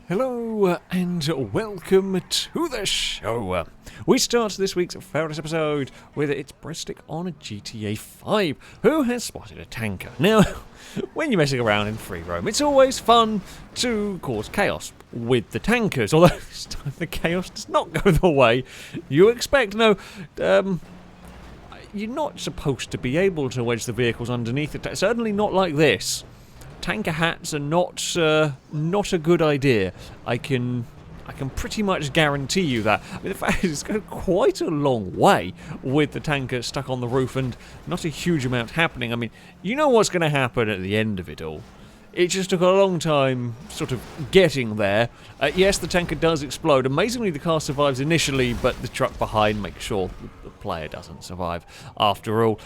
Hello and welcome to the show. We start this week's FailRace episode with its breadstick on GTA 5, who has spotted a tanker. Now, when you're messing around in free roam, it's always fun to cause chaos with the tankers, although this time the chaos does not go the way you expect. No, you're not supposed to be able to wedge the vehicles underneath it, certainly not like this. Tanker hats are not a good idea. I can pretty much guarantee you that. I mean, the fact is, it's going quite a long way with the tanker stuck on the roof and not a huge amount happening. I mean, you know what's going to happen at the end of it all. It just took a long time sort of getting there. Yes, the tanker does explode. Amazingly, the car survives initially, but the truck behind makes sure the player doesn't survive after all.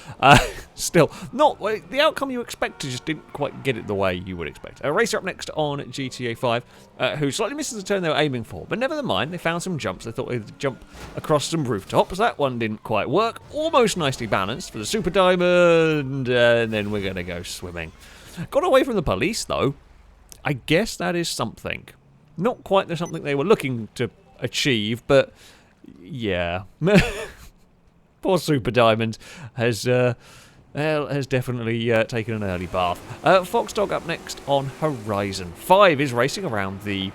Still, not the outcome you expected, just didn't quite get it the way you would expect. A racer up next on GTA 5, who slightly misses the turn they were aiming for, but never mind, they found some jumps. They thought they'd jump across some rooftops. That one didn't quite work. Almost nicely balanced for the Super Diamond, and then we're going to go swimming. Got away from the police, though. I guess that is something. Not quite the something they were looking to achieve, but yeah. Poor Super Diamond has definitely taken an early bath. Fox Dog up next on Horizon 5 is racing around the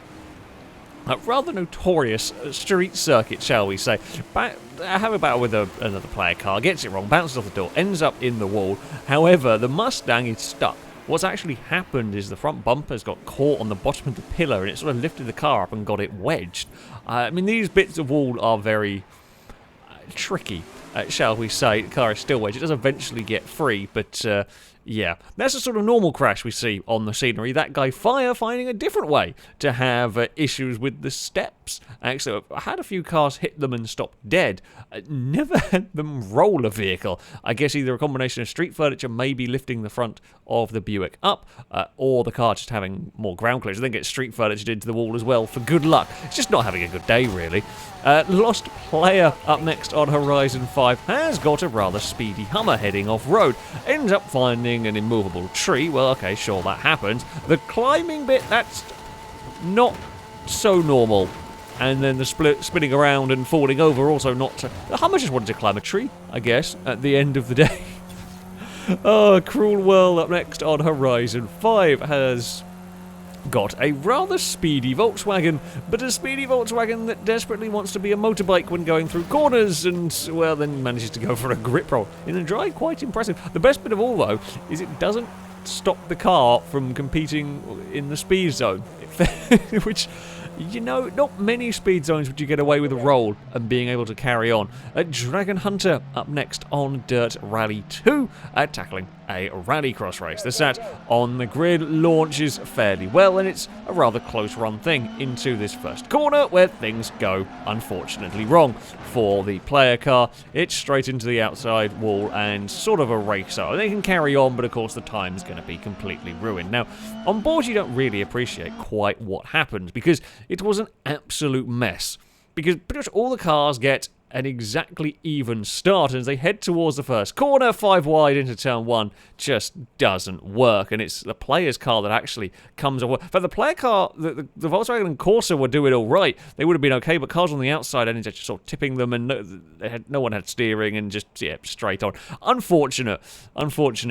rather notorious street circuit, shall we say. Have a battle with another player car, gets it wrong, bounces off the door, ends up in the wall. However, the Mustang is stuck. What's actually happened is the front bumper's got caught on the bottom of the pillar and it sort of lifted the car up and got it wedged. I mean, these bits of wall are very tricky, shall we say. The car is still wedged. It does eventually get free, but yeah. That's the sort of normal crash we see on the scenery. That guy Fire finding a different way to have issues with the steps. Actually, I had a few cars hit them and stop dead. Never had them roll a vehicle. I guess either a combination of street furniture maybe lifting the front of the Buick up, or the car just having more ground clearance. I think it's street furniture into the wall as well, for good luck. It's just not having a good day, really. Lost Player up next on Horizon 5 has got a rather speedy Hummer heading off-road. Ends up finding an immovable tree. Well, okay, sure, that happens. The climbing bit, that's not so normal. And then the spinning around and falling over, also not... The Hummer just wanted to climb a tree, I guess, at the end of the day. Oh, Cruel World up next on Horizon 5 has got a rather speedy Volkswagen, but a speedy Volkswagen that desperately wants to be a motorbike when going through corners, and, well, then manages to go for a grip roll in a drive. Quite impressive. The best bit of all, though, is it doesn't stop the car from competing in the speed zone, which... You know, not many speed zones would you get away with a roll and being able to carry on. Dragon Hunter up next on Dirt Rally 2, tackling a rallycross race. The sat on the grid launches fairly well, and it's a rather close run thing into this first corner where things go unfortunately wrong for the player car. It's straight into the outside wall and sort of a racer. They can carry on, but of course the time's going to be completely ruined. Now, on board you don't really appreciate quite what happened, because it was an absolute mess. Because pretty much all the cars get an exactly even start, and as they head towards the first corner, 5 wide into turn 1, just doesn't work, and it's the player's car that actually comes away. For the player car, the Volkswagen and Corsa were doing all right. They would have been okay, but cars on the outside ended up just sort of tipping them, and no one had steering, and just, yeah, straight on. Unfortunate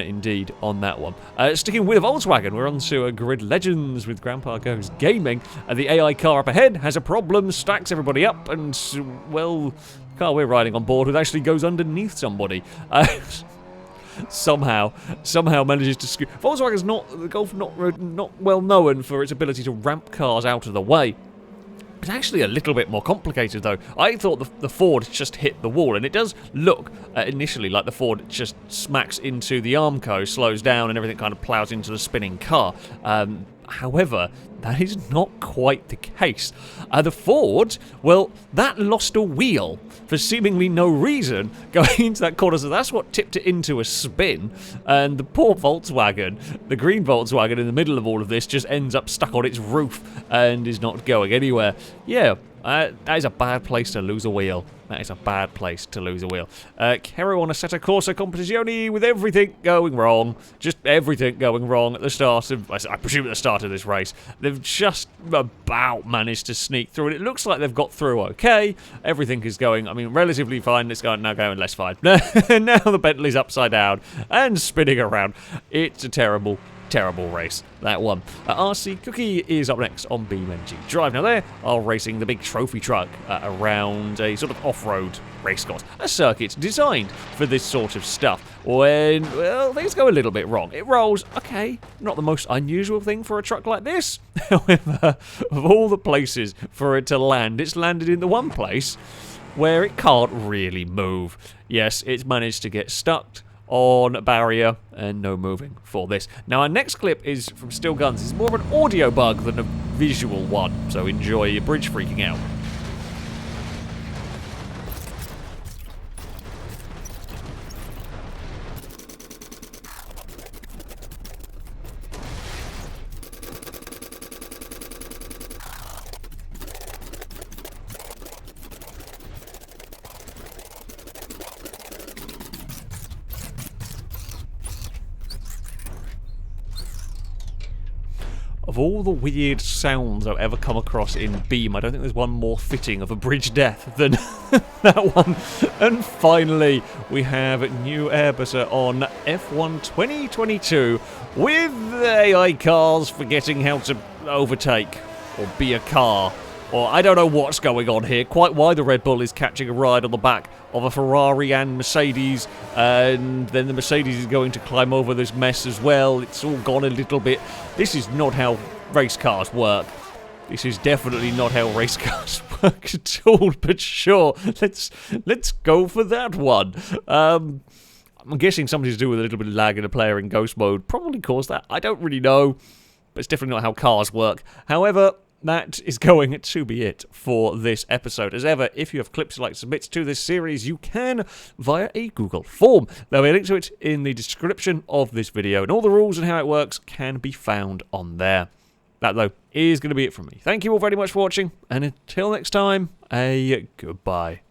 indeed on that one. Sticking with Volkswagen, we're on to Grid Legends with Grandpa Goes Gaming. The AI car up ahead has a problem, stacks everybody up, and, well... The car we're riding on board with actually goes underneath somebody. Somehow manages to scoot. Volkswagen's the Golf not well known for its ability to ramp cars out of the way. It's actually a little bit more complicated, though. I thought the Ford just hit the wall, and it does look initially like the Ford just smacks into the Armco, slows down, and everything kind of plows into the spinning car. However, that is not quite the case. The Ford, well, that lost a wheel for seemingly no reason going into that corner, so that's what tipped it into a spin. And the poor Volkswagen, the green Volkswagen in the middle of all of this, just ends up stuck on its roof and is not going anywhere. Yeah, That is a bad place to lose a wheel. That is a bad place to lose a wheel. Kero on Assetto Corsa Competizione with everything going wrong. Just everything going wrong at the start of, I presume at the start of this race. They've just about managed to sneak through, and it looks like they've got through okay. Everything is going, I mean, relatively fine. It's now going less fine. Now the Bentley's upside down and spinning around. It's a terrible race, that one. RC Cookie is up next on BeamNG Drive. Now they are racing the big trophy truck around a sort of off-road race course, a circuit designed for this sort of stuff. When, well, things go a little bit wrong. It rolls, okay, not the most unusual thing for a truck like this. However, of all the places for it to land, it's landed in the one place where it can't really move. Yes, it's managed to get stuck on a barrier and no moving for this. Now our next clip is from Still Guns. It's more of an audio bug than a visual one, so enjoy your bridge freaking out. Of all the weird sounds I've ever come across in Beam, I don't think there's one more fitting of a bridge death than that one. And finally, we have new Airbuster on F1 2022 with AI cars forgetting how to overtake or be a car. Or I don't know what's going on here, quite why the Red Bull is catching a ride on the back of a Ferrari and Mercedes, and then the Mercedes is going to climb over this mess as well. It's all gone a little bit. This is not how race cars work. This is definitely not how race cars work at all, but sure, let's go for that one. I'm guessing something to do with a little bit of lag in a player in ghost mode probably caused that. I don't really know, but it's definitely not how cars work. However, that is going to be it for this episode. As ever, if you have clips you'd like to submit to this series, you can via a Google form. There'll be a link to it in the description of this video, and all the rules and how it works can be found on there. That, though, is going to be it from me. Thank you all very much for watching, and until next time, a goodbye.